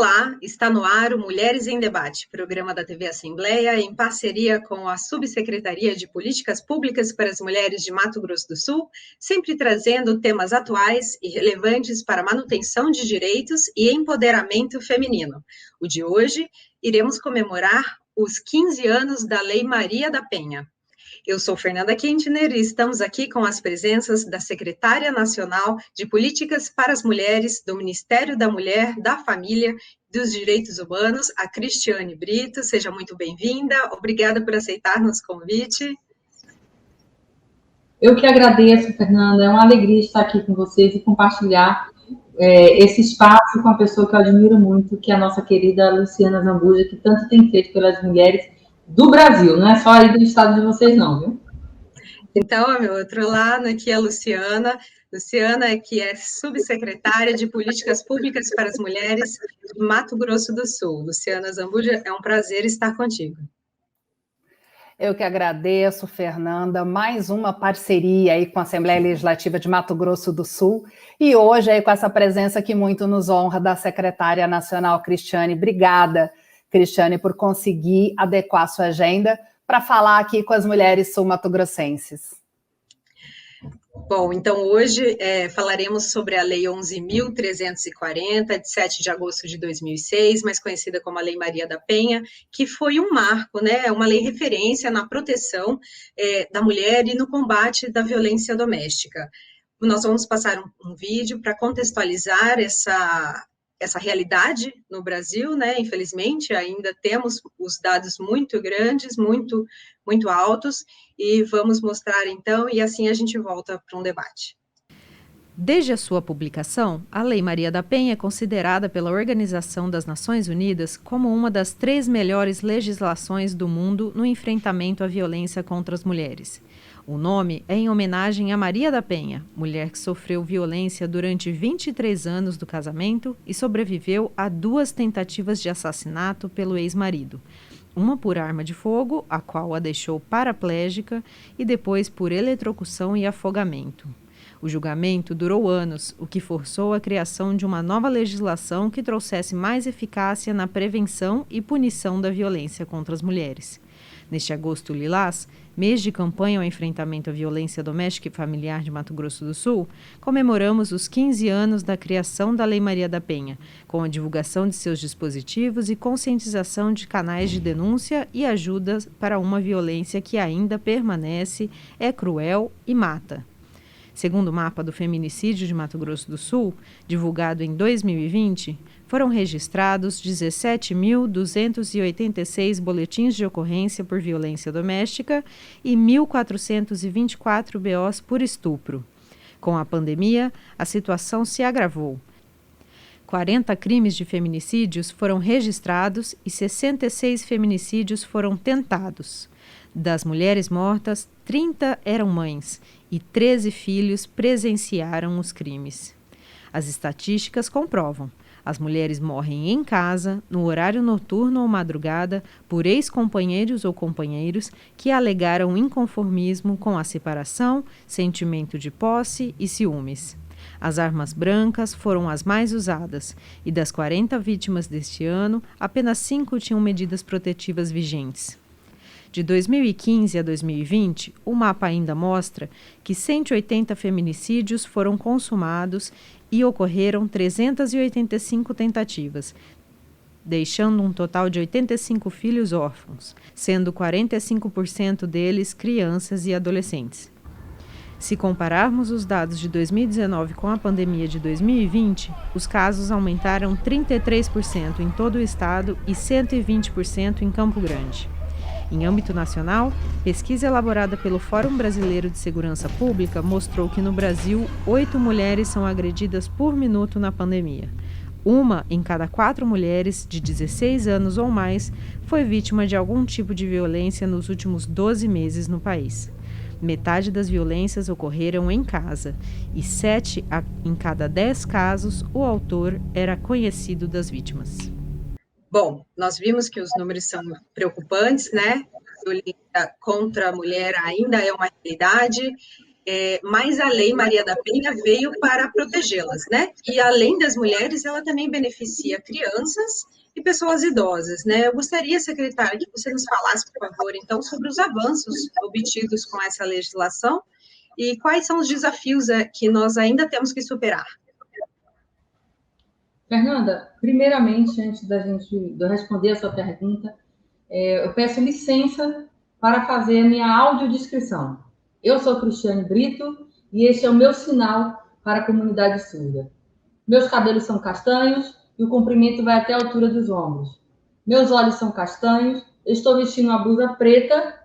Olá, está no ar o Mulheres em Debate, programa da TV Assembleia, em parceria com a Subsecretaria de Políticas Públicas para as Mulheres de Mato Grosso do Sul, sempre trazendo temas atuais e relevantes para a manutenção de direitos e empoderamento feminino. O de hoje, iremos comemorar os 15 anos da Lei Maria da Penha. Eu sou Fernanda Kintner e estamos aqui com as presenças da Secretária Nacional de Políticas para as Mulheres do Ministério da Mulher, da Família e dos Direitos Humanos, a Cristiane Brito. Seja muito bem-vinda. Obrigada por aceitar nosso convite. Eu que agradeço, Fernanda. É uma alegria estar aqui com vocês e compartilhar esse espaço com uma pessoa que eu admiro muito, que é a nossa querida Luciana Zambuja, que tanto tem feito pelas mulheres do Brasil, não é só aí do estado de vocês, não, viu? Então, a meu outro lado aqui é a Luciana. Luciana, que é subsecretária de Políticas Públicas para as Mulheres de Mato Grosso do Sul. Luciana Zambuja, é um prazer estar contigo. Eu que agradeço, Fernanda, mais uma parceria aí com a Assembleia Legislativa de Mato Grosso do Sul e hoje aí com essa presença que muito nos honra da Secretária Nacional Cristiane. Obrigada, Cristiane, por conseguir adequar a sua agenda para falar aqui com as mulheres sul-matogrossenses. Bom, então hoje falaremos sobre a Lei 11.340, de 7 de agosto de 2006, mais conhecida como a Lei Maria da Penha, que foi um marco, né, uma lei referência na proteção da mulher e no combate da violência doméstica. Nós vamos passar um vídeo para contextualizar essa realidade no Brasil, né? Infelizmente, ainda temos os dados muito grandes, muito altos, e vamos mostrar então, e assim a gente volta para um debate. Desde a sua publicação, a Lei Maria da Penha é considerada pela Organização das Nações Unidas como uma das 3 melhores legislações do mundo no enfrentamento à violência contra as mulheres. O nome é em homenagem a Maria da Penha, mulher que sofreu violência durante 23 anos do casamento e sobreviveu a 2 tentativas de assassinato pelo ex-marido. Uma por arma de fogo, a qual a deixou paraplégica, e depois por eletrocução e afogamento. O julgamento durou anos, o que forçou a criação de uma nova legislação que trouxesse mais eficácia na prevenção e punição da violência contra as mulheres. Neste agosto lilás, mês de campanha ao enfrentamento à violência doméstica e familiar de Mato Grosso do Sul, comemoramos os 15 anos da criação da Lei Maria da Penha, com a divulgação de seus dispositivos e conscientização de canais de denúncia e ajuda para uma violência que ainda permanece, é cruel e mata. Segundo o mapa do feminicídio de Mato Grosso do Sul, divulgado em 2020, foram registrados 17.286 boletins de ocorrência por violência doméstica e 1.424 BOs por estupro. Com a pandemia, a situação se agravou. 40 crimes de feminicídios foram registrados e 66 feminicídios foram tentados. Das mulheres mortas, 30 eram mães e 13 filhos presenciaram os crimes. As estatísticas comprovam. As mulheres morrem em casa, no horário noturno ou madrugada, por ex-companheiros ou companheiros que alegaram inconformismo com a separação, sentimento de posse e ciúmes. As armas brancas foram as mais usadas, e das 40 vítimas deste ano, apenas 5 tinham medidas protetivas vigentes. De 2015 a 2020, o mapa ainda mostra que 180 feminicídios foram consumados e ocorreram 385 tentativas, deixando um total de 85 filhos órfãos, sendo 45% deles crianças e adolescentes. Se compararmos os dados de 2019 com a pandemia de 2020, os casos aumentaram 33% em todo o estado e 120% em Campo Grande. Em âmbito nacional, pesquisa elaborada pelo Fórum Brasileiro de Segurança Pública mostrou que no Brasil, 8 mulheres são agredidas por minuto na pandemia. 1 em cada 4 mulheres de 16 anos ou mais foi vítima de algum tipo de violência nos últimos 12 meses no país. Metade das violências ocorreram em casa e 7 em cada 10 casos o autor era conhecido das vítimas. Bom, nós vimos que os números são preocupantes, né? A violência contra a mulher ainda é uma realidade, mas a Lei Maria da Penha veio para protegê-las, né? E além das mulheres, ela também beneficia crianças e pessoas idosas, né? Eu gostaria, secretária, que você nos falasse, por favor, então, sobre os avanços obtidos com essa legislação e quais são os desafios que nós ainda temos que superar. Fernanda, primeiramente, antes de eu responder a sua pergunta, eu peço licença para fazer a minha audiodescrição. Eu sou Cristiane Brito e este é o meu sinal para a comunidade surda. Meus cabelos são castanhos e o comprimento vai até a altura dos ombros. Meus olhos são castanhos, eu estou vestindo uma blusa preta,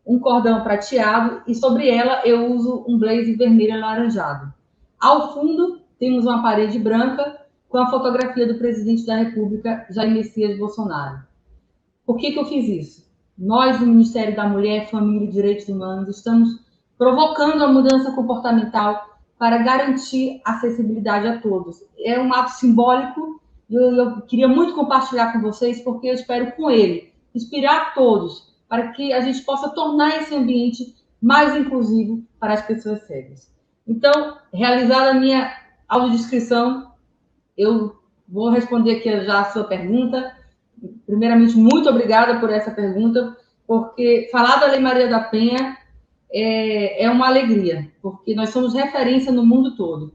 um cordão prateado e sobre ela eu uso um blazer vermelho alaranjado. Ao fundo, temos uma parede branca com a fotografia do presidente da República, Jair Messias Bolsonaro. Por que eu fiz isso? Nós, do Ministério da Mulher, Família e Direitos Humanos, estamos provocando a mudança comportamental para garantir acessibilidade a todos. É um ato simbólico e eu queria muito compartilhar com vocês, porque eu espero com ele inspirar todos para que a gente possa tornar esse ambiente mais inclusivo para as pessoas cegas. Então, realizada a minha audiodescrição, eu vou responder aqui já a sua pergunta. Primeiramente, muito obrigada por essa pergunta, porque falar da Lei Maria da Penha é uma alegria, porque nós somos referência no mundo todo.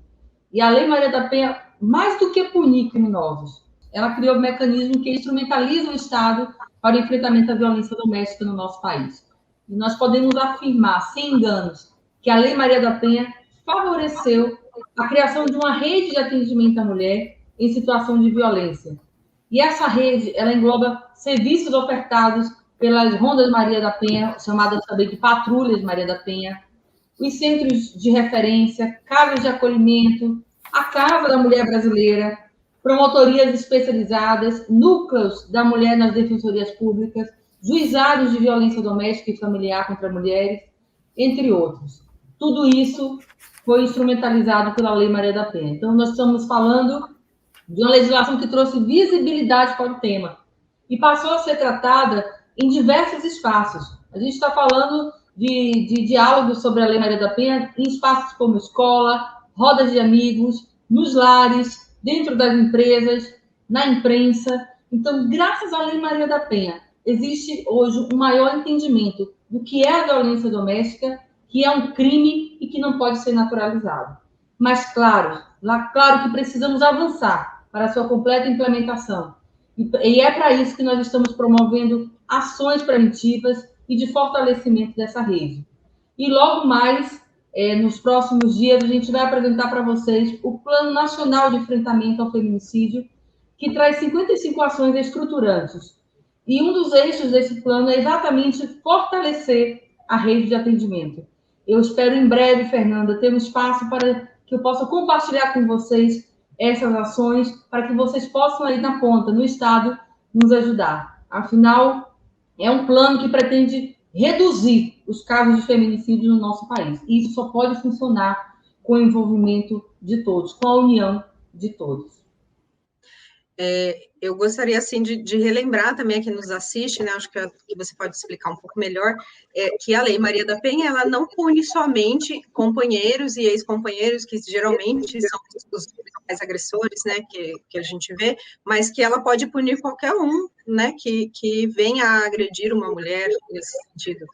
E a Lei Maria da Penha, mais do que punir criminosos, ela criou um mecanismo que instrumentaliza o Estado para o enfrentamento da violência doméstica no nosso país. E nós podemos afirmar, sem enganos, que a Lei Maria da Penha favoreceu a criação de uma rede de atendimento à mulher em situação de violência. E essa rede, ela engloba serviços ofertados pelas Rondas Maria da Penha, chamadas também de Patrulhas Maria da Penha, os centros de referência, casas de acolhimento, a Casa da Mulher Brasileira, promotorias especializadas, núcleos da mulher nas defensorias públicas, juizados de violência doméstica e familiar contra mulheres, entre outros. Tudo isso foi instrumentalizado pela Lei Maria da Penha. Então, nós estamos falando de uma legislação que trouxe visibilidade para o tema e passou a ser tratada em diversos espaços. A gente está falando de diálogos sobre a Lei Maria da Penha em espaços como escola, rodas de amigos, nos lares, dentro das empresas, na imprensa. Então, graças à Lei Maria da Penha, existe hoje um maior entendimento do que é a violência doméstica, que é um crime e que não pode ser naturalizado. Mas, claro que precisamos avançar para a sua completa implementação. E é para isso que nós estamos promovendo ações preventivas e de fortalecimento dessa rede. E logo mais, nos próximos dias, a gente vai apresentar para vocês o Plano Nacional de Enfrentamento ao Feminicídio, que traz 55 ações estruturantes. E um dos eixos desse plano é exatamente fortalecer a rede de atendimento. Eu espero em breve, Fernanda, ter um espaço para que eu possa compartilhar com vocês essas ações, para que vocês possam aí na ponta, no Estado, nos ajudar. Afinal, é um plano que pretende reduzir os casos de feminicídio no nosso país. E isso só pode funcionar com o envolvimento de todos, com a união de todos. Eu gostaria, assim, de relembrar também a quem nos assiste, né, acho que você pode explicar um pouco melhor, que a Lei Maria da Penha, ela não pune somente companheiros e ex-companheiros, que geralmente são os mais agressores, né, que a gente vê, mas que ela pode punir qualquer um, né, que venha a agredir uma mulher nesse sentido.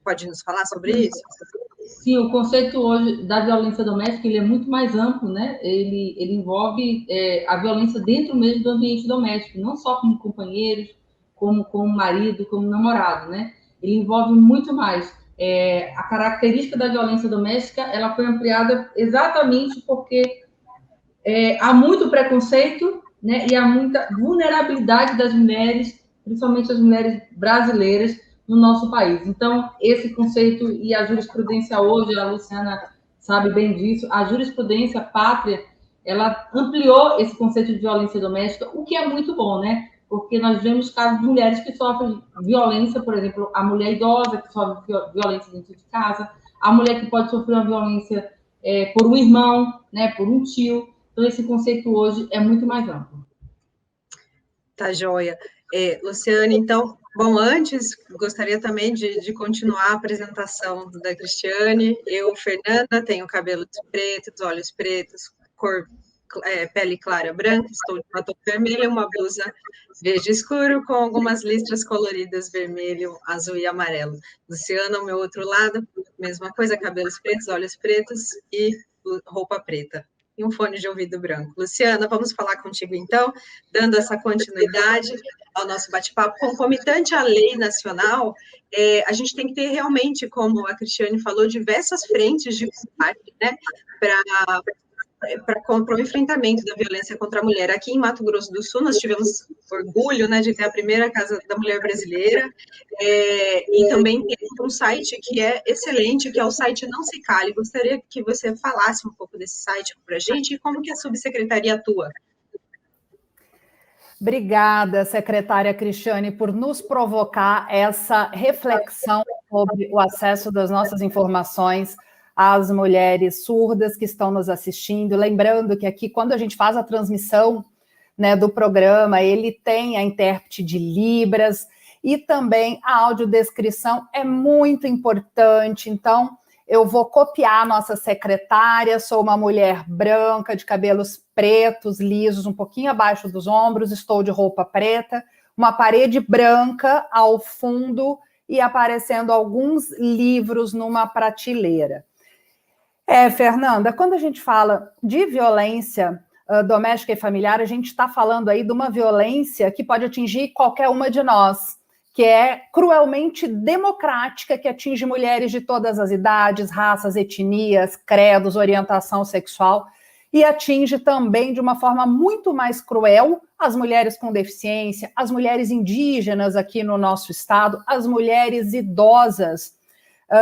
Pode nos falar sobre isso? Sim, o conceito hoje da violência doméstica ele é muito mais amplo, né? Ele envolve a violência dentro mesmo do ambiente doméstico, não só como companheiros, como marido, como namorado, né? Ele envolve muito mais. A característica da violência doméstica ela foi ampliada exatamente porque há muito preconceito, né? E há muita vulnerabilidade das mulheres, principalmente as mulheres brasileiras, no nosso país. Então, esse conceito e a jurisprudência hoje, a Luciana sabe bem disso, a jurisprudência pátria, ela ampliou esse conceito de violência doméstica, o que é muito bom, né? Porque nós vemos casos de mulheres que sofrem violência, por exemplo, a mulher idosa que sofre violência dentro de casa, a mulher que pode sofrer uma violência por um irmão, né, por um tio. Então, esse conceito hoje é muito mais amplo. Tá joia. Luciane, então, bom, antes, gostaria também de continuar a apresentação da Cristiane. Eu, Fernanda, tenho cabelos pretos, olhos pretos, pele clara branca, estou de batom vermelho, uma blusa verde escuro com algumas listras coloridas vermelho, azul e amarelo. Luciana, ao meu outro lado, mesma coisa, cabelos pretos, olhos pretos e roupa preta. E um fone de ouvido branco. Luciana, vamos falar contigo então, dando essa continuidade ao nosso bate-papo. Concomitante à lei nacional, a gente tem que ter realmente, como a Cristiane falou, diversas frentes de combate, né, para o enfrentamento da violência contra a mulher. Aqui em Mato Grosso do Sul, nós tivemos orgulho, né, de ter a primeira Casa da Mulher Brasileira, e também tem um site que é excelente, que é o site Não Se Cale. Gostaria que você falasse um pouco desse site para a gente e como que a subsecretaria atua. Obrigada, secretária Cristiane, por nos provocar essa reflexão sobre o acesso das nossas informações às mulheres surdas que estão nos assistindo. Lembrando que aqui, quando a gente faz a transmissão, né, do programa, ele tem a intérprete de Libras e também a audiodescrição é muito importante. Então, eu vou copiar a nossa secretária. Sou uma mulher branca, de cabelos pretos, lisos, um pouquinho abaixo dos ombros, estou de roupa preta, uma parede branca ao fundo e aparecendo alguns livros numa prateleira. Fernanda, quando a gente fala de violência doméstica e familiar, a gente está falando aí de uma violência que pode atingir qualquer uma de nós, que é cruelmente democrática, que atinge mulheres de todas as idades, raças, etnias, credos, orientação sexual, e atinge também de uma forma muito mais cruel as mulheres com deficiência, as mulheres indígenas aqui no nosso estado, as mulheres idosas.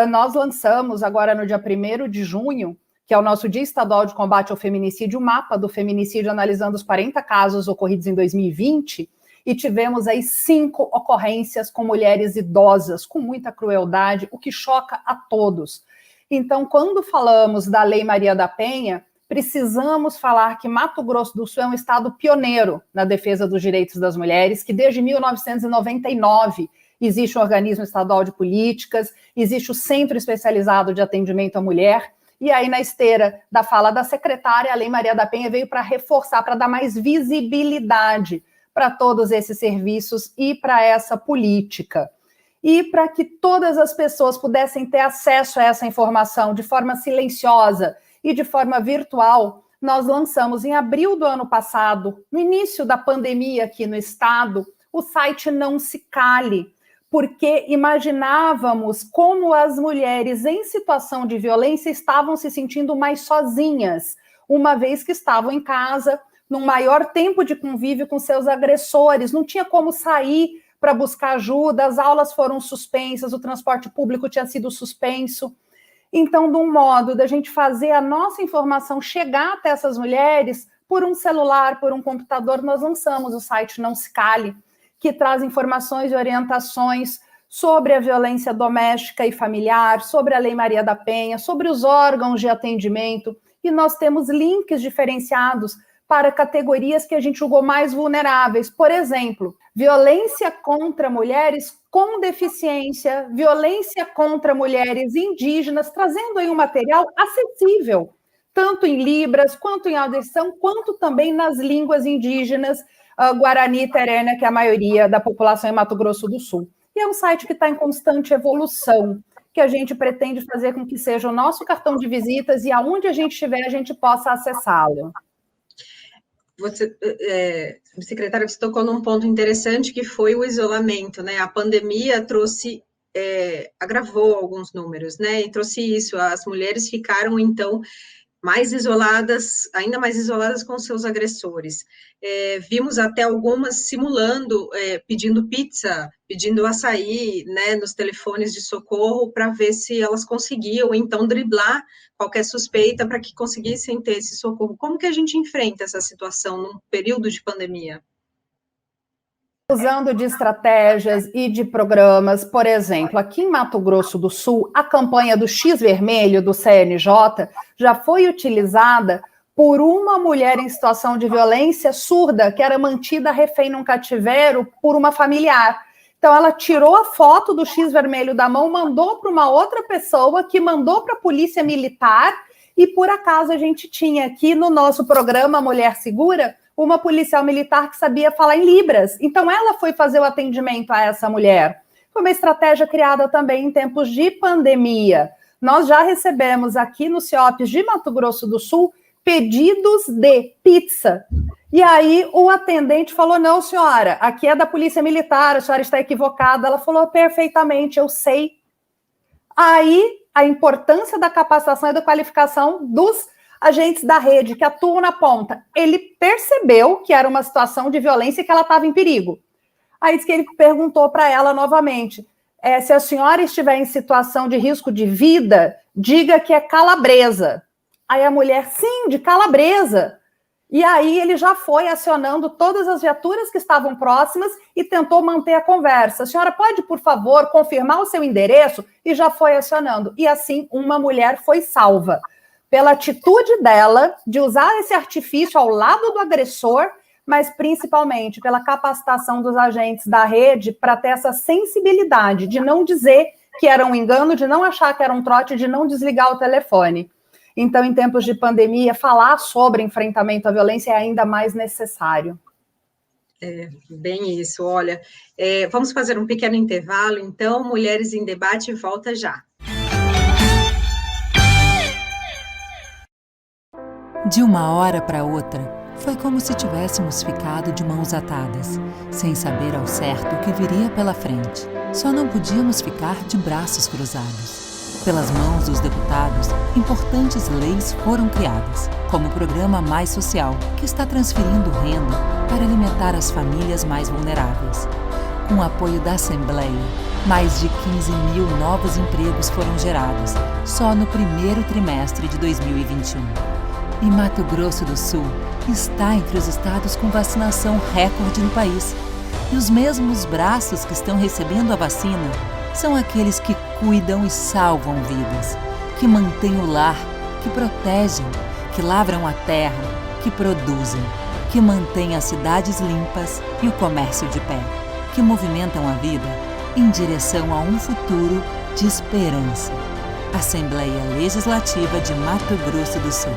Nós lançamos agora no dia 1º de junho, que é o nosso Dia Estadual de Combate ao Feminicídio, o mapa do feminicídio analisando os 40 casos ocorridos em 2020, e tivemos aí 5 ocorrências com mulheres idosas, com muita crueldade, o que choca a todos. Então, quando falamos da Lei Maria da Penha, precisamos falar que Mato Grosso do Sul é um estado pioneiro na defesa dos direitos das mulheres, que desde 1999 existe o Organismo Estadual de Políticas, existe o Centro Especializado de Atendimento à Mulher, e aí na esteira da fala da secretária, a Lei Maria da Penha veio para reforçar, para dar mais visibilidade para todos esses serviços e para essa política. E para que todas as pessoas pudessem ter acesso a essa informação de forma silenciosa e de forma virtual, nós lançamos em abril do ano passado, no início da pandemia aqui no estado, o site Não Se Cale, porque imaginávamos como as mulheres em situação de violência estavam se sentindo mais sozinhas, uma vez que estavam em casa, num maior tempo de convívio com seus agressores, não tinha como sair para buscar ajuda, as aulas foram suspensas, o transporte público tinha sido suspenso. Então, de um modo da gente fazer a nossa informação chegar até essas mulheres, por um celular, por um computador, nós lançamos o site Não Se Cale, que traz informações e orientações sobre a violência doméstica e familiar, sobre a Lei Maria da Penha, sobre os órgãos de atendimento, e nós temos links diferenciados para categorias que a gente julgou mais vulneráveis. Por exemplo, violência contra mulheres com deficiência, violência contra mulheres indígenas, trazendo aí um material acessível, tanto em Libras, quanto em audição, quanto também nas línguas indígenas, Guarani e Terena, que é a maioria da população em Mato Grosso do Sul. E é um site que está em constante evolução, que a gente pretende fazer com que seja o nosso cartão de visitas e aonde a gente estiver, a gente possa acessá-lo. Secretária, você tocou num ponto interessante que foi o isolamento, né? A pandemia trouxe, agravou alguns números, né? E trouxe isso, as mulheres ficaram, então, mais isoladas, ainda mais isoladas com seus agressores. Vimos até algumas simulando, pedindo pizza, pedindo açaí, né, nos telefones de socorro, para ver se elas conseguiam, então, driblar qualquer suspeita para que conseguissem ter esse socorro. Como que a gente enfrenta essa situação num período de pandemia? Usando de estratégias e de programas, por exemplo, aqui em Mato Grosso do Sul, a campanha do X Vermelho, do CNJ, já foi utilizada por uma mulher em situação de violência surda, que era mantida refém num cativeiro por uma familiar. Então, ela tirou a foto do X vermelho da mão, mandou para uma outra pessoa, que mandou para a polícia militar, e por acaso a gente tinha aqui no nosso programa Mulher Segura, uma policial militar que sabia falar em Libras. Então, ela foi fazer o atendimento a essa mulher. Foi uma estratégia criada também em tempos de pandemia. Nós já recebemos aqui no CIOPS de Mato Grosso do Sul pedidos de pizza. E aí o atendente falou, não, senhora, aqui é da Polícia Militar, a senhora está equivocada. Ela falou, perfeitamente, eu sei. Aí a importância da capacitação e da qualificação dos agentes da rede que atuam na ponta. Ele percebeu que era uma situação de violência e que ela estava em perigo. Aí diz que ele perguntou para ela novamente, se a senhora estiver em situação de risco de vida, diga que é Calabresa. Aí a mulher, sim, de Calabresa. E aí ele já foi acionando todas as viaturas que estavam próximas e tentou manter a conversa. A senhora pode, por favor, confirmar o seu endereço? E já foi acionando. E assim, uma mulher foi salva. Pela atitude dela de usar esse artifício ao lado do agressor, mas principalmente pela capacitação dos agentes da rede para ter essa sensibilidade de não dizer que era um engano, de não achar que era um trote, de não desligar o telefone. Então, em tempos de pandemia, falar sobre enfrentamento à violência é ainda mais necessário. Bem isso. Olha, vamos fazer um pequeno intervalo, então, Mulheres em Debate volta já. De uma hora para outra, foi como se tivéssemos ficado de mãos atadas, sem saber ao certo o que viria pela frente. Só não podíamos ficar de braços cruzados. Pelas mãos dos deputados, importantes leis foram criadas, como o Programa Mais Social, que está transferindo renda para alimentar as famílias mais vulneráveis. Com o apoio da Assembleia, mais de 15 mil novos empregos foram gerados, só no primeiro trimestre de 2021. E Mato Grosso do Sul está entre os estados com vacinação recorde no país. E os mesmos braços que estão recebendo a vacina são aqueles que cuidam e salvam vidas, que mantêm o lar, que protegem, que lavram a terra, que produzem, que mantêm as cidades limpas e o comércio de pé, que movimentam a vida em direção a um futuro de esperança. Assembleia Legislativa de Mato Grosso do Sul.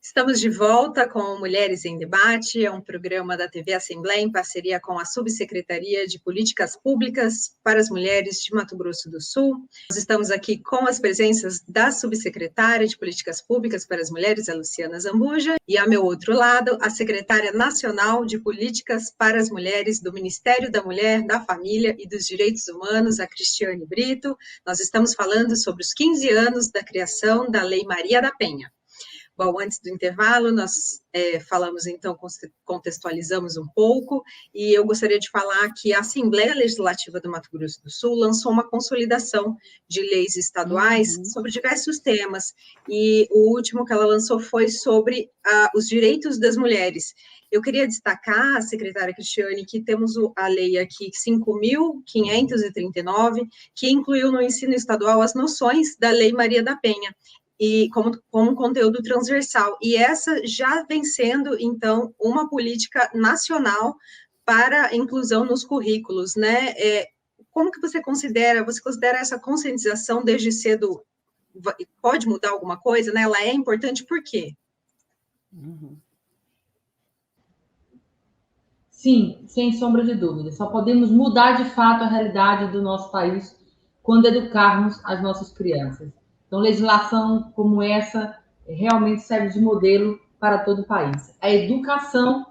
Estamos de volta com Mulheres em Debate, é um programa da TV Assembleia em parceria com a Subsecretaria de Políticas Públicas para as Mulheres de Mato Grosso do Sul. Nós estamos aqui com as presenças da Subsecretária de Políticas Públicas para as Mulheres, a Luciana Zambuja, e ao meu outro lado, a Secretária Nacional de Políticas para as Mulheres do Ministério da Mulher, da Família e dos Direitos Humanos, a Cristiane Brito. Nós estamos falando sobre os 15 anos da criação da Lei Maria da Penha. Bom, antes do intervalo, nós falamos, então, contextualizamos um pouco, e eu gostaria de falar que a Assembleia Legislativa do Mato Grosso do Sul lançou uma consolidação de leis estaduais sobre diversos temas, e o último que ela lançou foi sobre os direitos das mulheres. Eu queria destacar, secretária Cristiane, que temos a lei aqui 5.539, que incluiu no ensino estadual as noções da Lei Maria da Penha, e como conteúdo transversal, e essa já vem sendo, então, uma política nacional para a inclusão nos currículos, né? Como que você considera essa conscientização desde cedo, pode mudar alguma coisa, né? Ela é importante por quê? Sim, sem sombra de dúvida, só podemos mudar de fato a realidade do nosso país quando educarmos as nossas crianças. Então, legislação como essa realmente serve de modelo para todo o país. A educação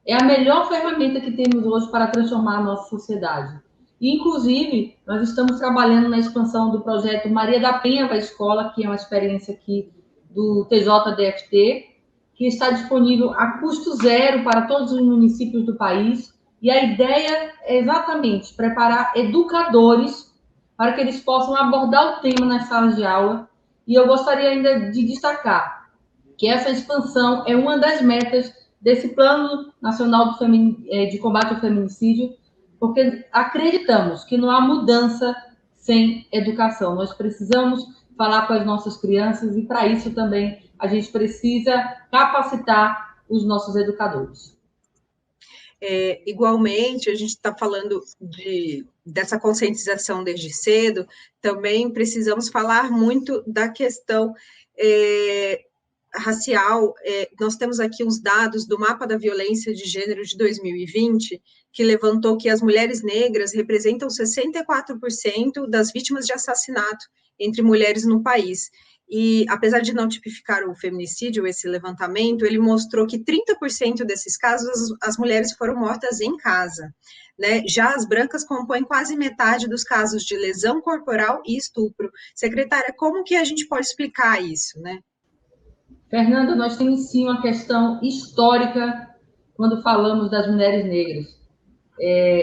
é a melhor ferramenta que temos hoje para transformar a nossa sociedade. E, inclusive, nós estamos trabalhando na expansão do projeto Maria da Penha para a Escola, que é uma experiência aqui do TJDFT, que está disponível a custo zero para todos os municípios do país. E a ideia é exatamente preparar educadores para que eles possam abordar o tema nas salas de aula. E eu gostaria ainda de destacar que essa expansão é uma das metas desse Plano Nacional de Combate ao Feminicídio, porque acreditamos que não há mudança sem educação. Nós precisamos falar com as nossas crianças, e para isso também a gente precisa capacitar os nossos educadores. Igualmente, a gente está falando dessa conscientização desde cedo, também precisamos falar muito da questão racial. Nós temos aqui os dados do Mapa da Violência de Gênero de 2020, que levantou que as mulheres negras representam 64% das vítimas de assassinato entre mulheres no país. E, apesar de não tipificar o feminicídio, esse levantamento, ele mostrou que 30% desses casos, as mulheres foram mortas em casa, né? Já as brancas compõem quase metade dos casos de lesão corporal e estupro. Secretária, como que a gente pode explicar isso, né? Fernanda, nós temos sim uma questão histórica quando falamos das mulheres negras.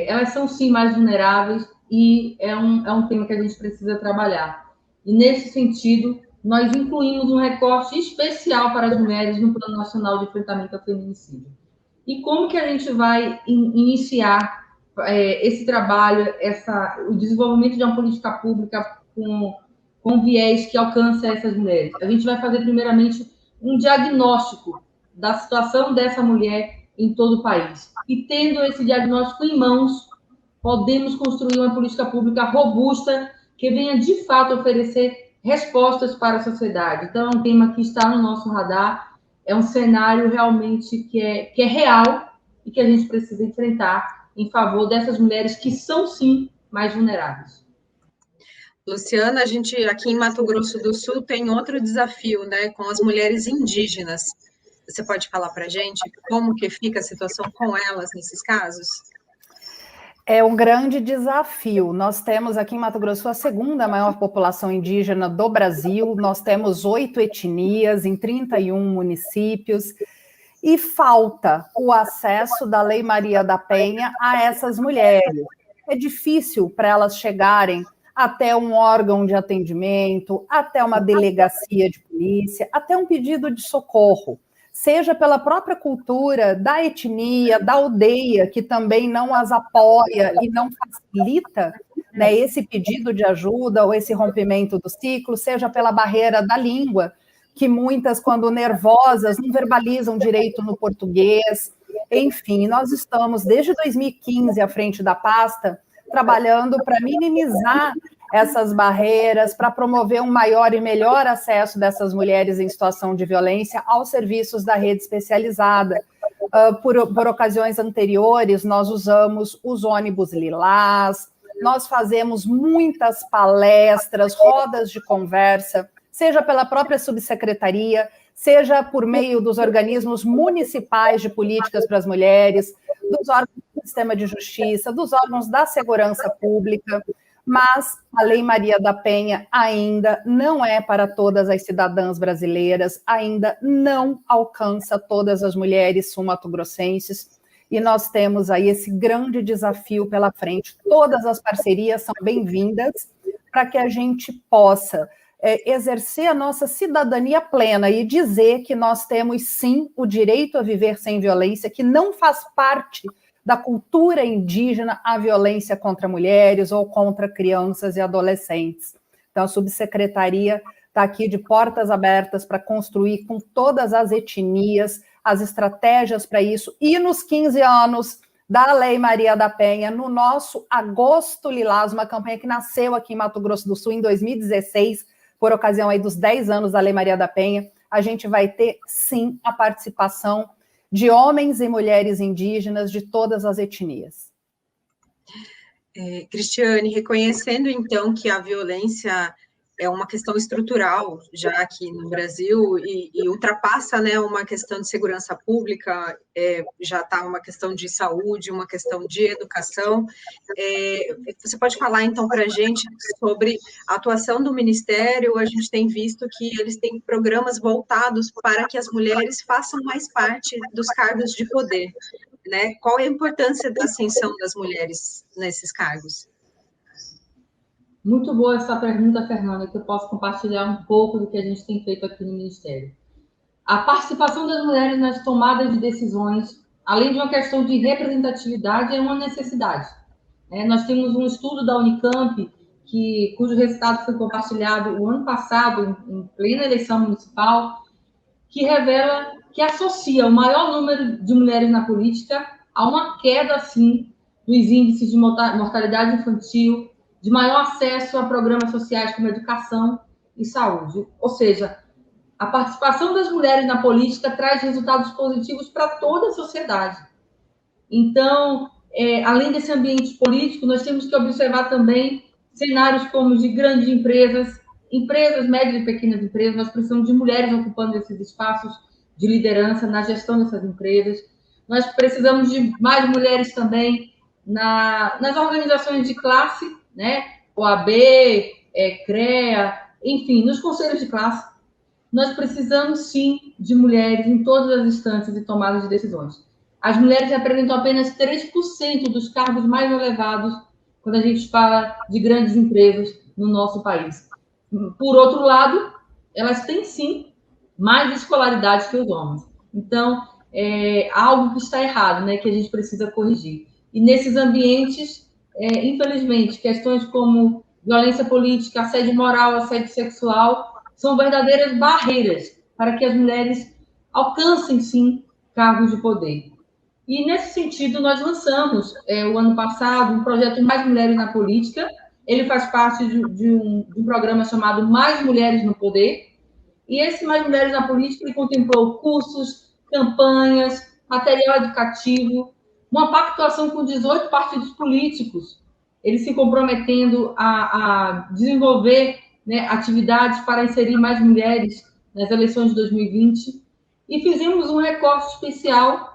Elas são sim mais vulneráveis e é um tema que a gente precisa trabalhar. E nesse sentido, nós incluímos um recorte especial para as mulheres no Plano Nacional de Enfrentamento ao Feminicídio. E como que a gente vai iniciar esse trabalho, o desenvolvimento de uma política pública com viés que alcance essas mulheres? A gente vai fazer, primeiramente, um diagnóstico da situação dessa mulher em todo o país. E, tendo esse diagnóstico em mãos, podemos construir uma política pública robusta que venha, de fato, oferecer respostas para a sociedade. Então, é um tema que está no nosso radar, é um cenário realmente que é real e que a gente precisa enfrentar em favor dessas mulheres que são, sim, mais vulneráveis. Luciana, a gente aqui em Mato Grosso do Sul tem outro desafio, né, com as mulheres indígenas. Você pode falar para a gente como que fica a situação com elas nesses casos? É um grande desafio. Nós temos aqui em Mato Grosso a segunda maior população indígena do Brasil, nós temos 8 etnias em 31 municípios, e falta o acesso da Lei Maria da Penha a essas mulheres. É difícil para elas chegarem até um órgão de atendimento, até uma delegacia de polícia, até um pedido de socorro, seja pela própria cultura da etnia, da aldeia, que também não as apoia e não facilita, né, esse pedido de ajuda ou esse rompimento do ciclo, seja pela barreira da língua, que muitas, quando nervosas, não verbalizam direito no português. Enfim, nós estamos, desde 2015, à frente da pasta, trabalhando para minimizar essas barreiras, para promover um maior e melhor acesso dessas mulheres em situação de violência aos serviços da rede especializada. Por ocasiões anteriores, nós usamos os ônibus lilás, nós fazemos muitas palestras, rodas de conversa, seja pela própria subsecretaria, seja por meio dos organismos municipais de políticas para as mulheres, dos órgãos do sistema de justiça, dos órgãos da segurança pública, mas a Lei Maria da Penha ainda não é para todas as cidadãs brasileiras, ainda não alcança todas as mulheres sul-mato-grossenses, e nós temos aí esse grande desafio pela frente. Todas as parcerias são bem-vindas para que a gente possa exercer a nossa cidadania plena e dizer que nós temos, sim, o direito a viver sem violência, que não faz parte da cultura indígena a violência contra mulheres ou contra crianças e adolescentes. Então, a subsecretaria está aqui de portas abertas para construir com todas as etnias as estratégias para isso, e nos 15 anos da Lei Maria da Penha, no nosso Agosto Lilás, uma campanha que nasceu aqui em Mato Grosso do Sul em 2016, por ocasião aí dos 10 anos da Lei Maria da Penha, a gente vai ter, sim, a participação de homens e mulheres indígenas de todas as etnias. Cristiane, reconhecendo, então, que a violência é uma questão estrutural já aqui no Brasil e ultrapassa, né, uma questão de segurança pública, já está uma questão de saúde, uma questão de educação. Você pode falar, então, para a gente sobre a atuação do Ministério? A gente tem visto que eles têm programas voltados para que as mulheres façam mais parte dos cargos de poder, né? Qual é a importância da ascensão das mulheres nesses cargos? Muito boa essa pergunta, Fernanda, que eu posso compartilhar um pouco do que a gente tem feito aqui no Ministério. A participação das mulheres nas tomadas de decisões, além de uma questão de representatividade, é uma necessidade. Nós temos um estudo da Unicamp cujo resultado foi compartilhado o ano passado, em plena eleição municipal, que revela, que associa o maior número de mulheres na política a uma queda, sim, dos índices de mortalidade infantil, de maior acesso a programas sociais como educação e saúde. Ou seja, a participação das mulheres na política traz resultados positivos para toda a sociedade. Então, além desse ambiente político, nós temos que observar também cenários como de grandes empresas, médias e pequenas empresas. Nós precisamos de mulheres ocupando esses espaços de liderança na gestão dessas empresas. Nós precisamos de mais mulheres também nas organizações de classe, né? OAB, CREA, enfim, nos conselhos de classe. Nós precisamos, sim, de mulheres em todas as instâncias de tomada de decisões. As mulheres representam apenas 3% dos cargos mais elevados quando a gente fala de grandes empresas no nosso país. Por outro lado, elas têm, sim, mais escolaridade que os homens. Então, é algo que está errado, né, que a gente precisa corrigir. E nesses ambientes, infelizmente, questões como violência política, assédio moral, assédio sexual, são verdadeiras barreiras para que as mulheres alcancem, sim, cargos de poder. E, nesse sentido, nós lançamos, o ano passado, um projeto Mais Mulheres na Política. Ele faz parte de um programa chamado Mais Mulheres no Poder. E esse Mais Mulheres na Política ele contemplou cursos, campanhas, material educativo, uma pactuação com 18 partidos políticos, eles se comprometendo a desenvolver, né, atividades para inserir mais mulheres nas eleições de 2020. E fizemos um recorte especial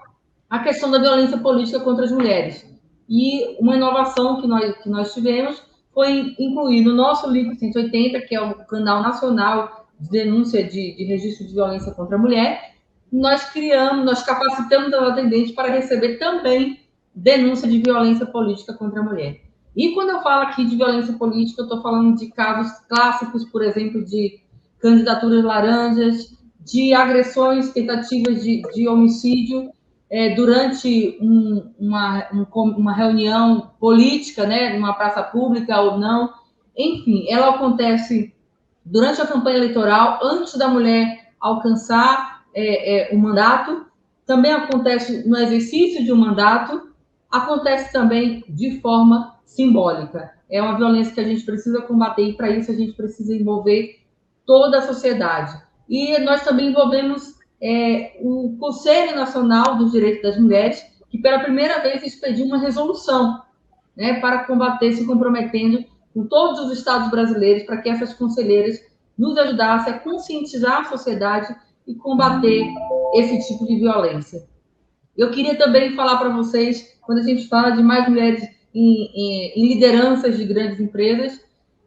à questão da violência política contra as mulheres. E uma inovação que nós tivemos foi incluir no nosso LIP 180, que é o canal nacional de denúncia de registro de violência contra a mulher, nós capacitamos os atendentes para receber também denúncia de violência política contra a mulher. E quando eu falo aqui de violência política, eu estou falando de casos clássicos, por exemplo, de candidaturas laranjas, de agressões, tentativas de homicídio durante uma reunião política, né, numa praça pública ou não. Enfim, ela acontece durante a campanha eleitoral, antes da mulher alcançar o mandato, também acontece no exercício de um mandato, acontece também de forma simbólica. É uma violência que a gente precisa combater e, para isso, a gente precisa envolver toda a sociedade. E nós também envolvemos o Conselho Nacional dos Direitos das Mulheres, que pela primeira vez expediu uma resolução, né, para combater, se comprometendo com todos os estados brasileiros, para que essas conselheiras nos ajudassem a conscientizar a sociedade e combater esse tipo de violência. Eu queria também falar para vocês, quando a gente fala de mais mulheres em lideranças de grandes empresas,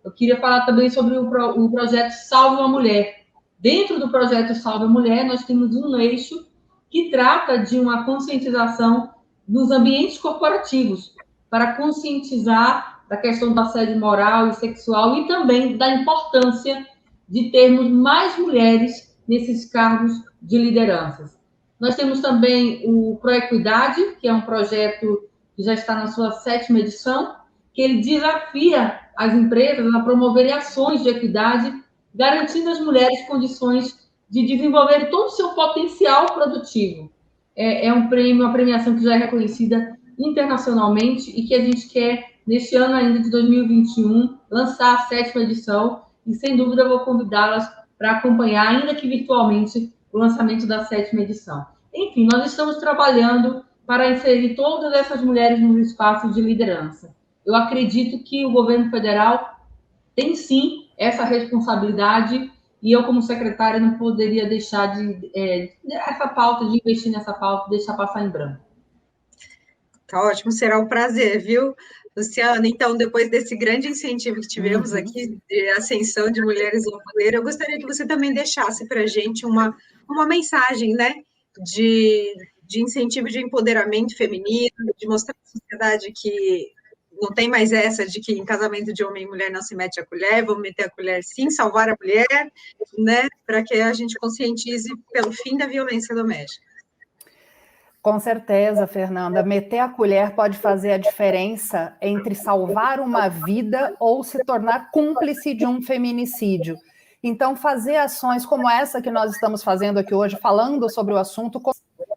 eu queria falar também sobre o projeto Salve uma Mulher. Dentro do projeto Salve a Mulher, nós temos um eixo que trata de uma conscientização dos ambientes corporativos, para conscientizar da questão do assédio moral e sexual e também da importância de termos mais mulheres nesses cargos de lideranças. Nós temos também o Proequidade, que é um projeto que já está na sua 7ª edição, que ele desafia as empresas a promoverem ações de equidade, garantindo às mulheres condições de desenvolver todo o seu potencial produtivo. É um prêmio, uma premiação que já é reconhecida internacionalmente e que a gente quer, neste ano ainda de 2021, lançar a 7ª edição e, sem dúvida, eu vou convidá-las para acompanhar, ainda que virtualmente, o lançamento da 7ª edição. Enfim, nós estamos trabalhando para inserir todas essas mulheres nos espaços de liderança. Eu acredito que o governo federal tem, sim, essa responsabilidade e eu, como secretária, não poderia deixar essa pauta, de investir nessa pauta, deixar passar em branco. Tá ótimo, será um prazer, viu, Luciana? Então, depois desse grande incentivo que tivemos aqui de ascensão de mulheres no poder, eu gostaria que você também deixasse para a gente uma mensagem, né, de incentivo de empoderamento feminino, de mostrar à sociedade que não tem mais essa de que em casamento de homem e mulher não se mete a colher, vamos meter a colher sim, salvar a mulher, né, para que a gente conscientize pelo fim da violência doméstica. Com certeza, Fernanda. Meter a colher pode fazer a diferença entre salvar uma vida ou se tornar cúmplice de um feminicídio. Então, fazer ações como essa que nós estamos fazendo aqui hoje, falando sobre o assunto,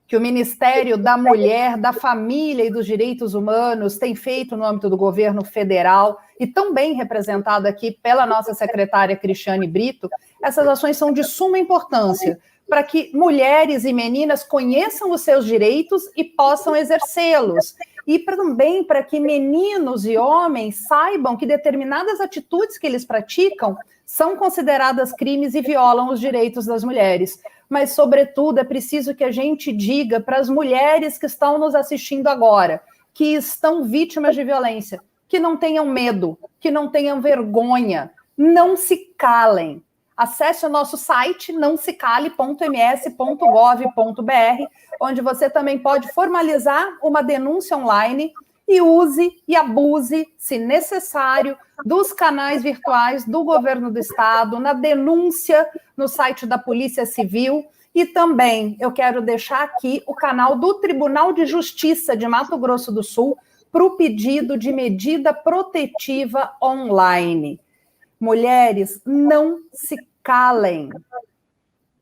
que o Ministério da Mulher, da Família e dos Direitos Humanos tem feito no âmbito do governo federal e também representado aqui pela nossa secretária Cristiane Brito, essas ações são de suma importância para que mulheres e meninas conheçam os seus direitos e possam exercê-los. E também para que meninos e homens saibam que determinadas atitudes que eles praticam são consideradas crimes e violam os direitos das mulheres. Mas, sobretudo, é preciso que a gente diga para as mulheres que estão nos assistindo agora, que estão vítimas de violência, que não tenham medo, que não tenham vergonha, não se calem. Acesse o nosso site nãosecale.ms.gov.br, onde você também pode formalizar uma denúncia online e use e abuse, se necessário, dos canais virtuais do governo do estado, na denúncia no site da Polícia Civil. E também eu quero deixar aqui o canal do Tribunal de Justiça de Mato Grosso do Sul para o pedido de medida protetiva online. Mulheres, não se calem.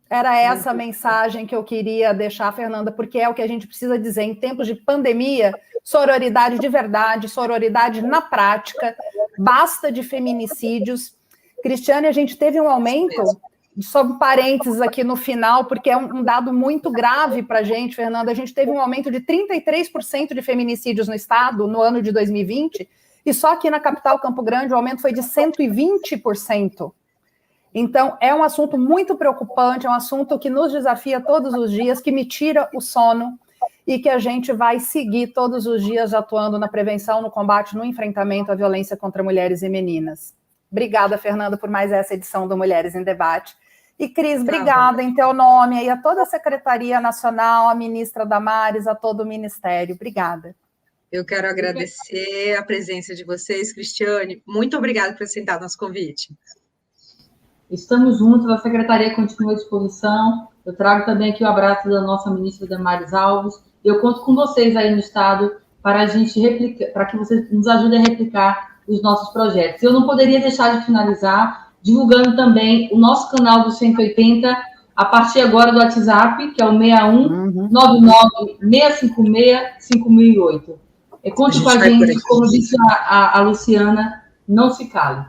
Era essa a mensagem que eu queria deixar, Fernanda, porque é o que a gente precisa dizer em tempos de pandemia: sororidade de verdade, sororidade na prática, basta de feminicídios. Cristiane, a gente teve um aumento, só um parênteses aqui no final, porque é um dado muito grave para a gente, Fernanda, a gente teve um aumento de 33% de feminicídios no estado no ano de 2020, e só aqui na capital, Campo Grande, o aumento foi de 120%. Então, é um assunto muito preocupante, é um assunto que nos desafia todos os dias, que me tira o sono e que a gente vai seguir todos os dias atuando na prevenção, no combate, no enfrentamento à violência contra mulheres e meninas. Obrigada, Fernanda, por mais essa edição do Mulheres em Debate. E, Cris, obrigada em teu nome e a toda a Secretaria Nacional, a ministra Damares, a todo o Ministério. Obrigada. Eu quero agradecer a presença de vocês, Cristiane. Muito obrigada por aceitar nosso convite. Estamos juntos, a Secretaria continua à disposição. Eu trago também aqui o abraço da nossa ministra Damares Alves. Eu conto com vocês aí no Estado para a gente replicar, para que vocês nos ajudem a replicar os nossos projetos. Eu não poderia deixar de finalizar divulgando também o nosso canal do 180, a partir agora do WhatsApp, que é o 61 99 656 5008. Conte com a gente, como disse a Luciana, não se cale.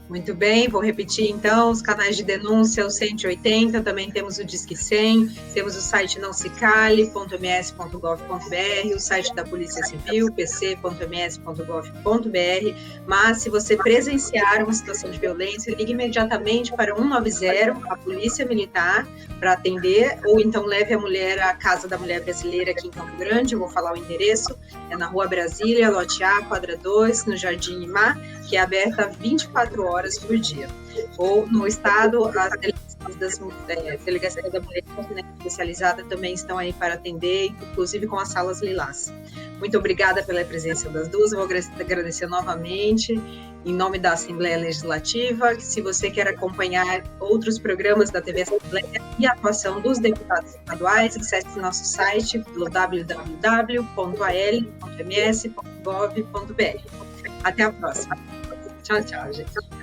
Muito bem, vou repetir então, os canais de denúncia, o 180, também temos o Disque 100, temos o site nãosecale.ms.gov.br, o site da Polícia Civil, pc.ms.gov.br, mas se você presenciar uma situação de violência, ligue imediatamente para 190, a Polícia Militar, para atender, ou então leve a mulher à Casa da Mulher Brasileira aqui em Campo Grande, eu vou falar o endereço, é na Rua Brasília, lote A, quadra 2, no Jardim Imar, que é aberta 24 horas por dia. Ou no estado, as delegacias da mulher, né, especializada, também estão aí para atender, inclusive com as salas lilás. Muito obrigada pela presença das duas, eu vou agradecer novamente, em nome da Assembleia Legislativa, que se você quer acompanhar outros programas da TV Assembleia e a atuação dos deputados estaduais, acesse nosso site pelo www.al.ms.gov.br. Até a próxima. Tchau, tchau, gente.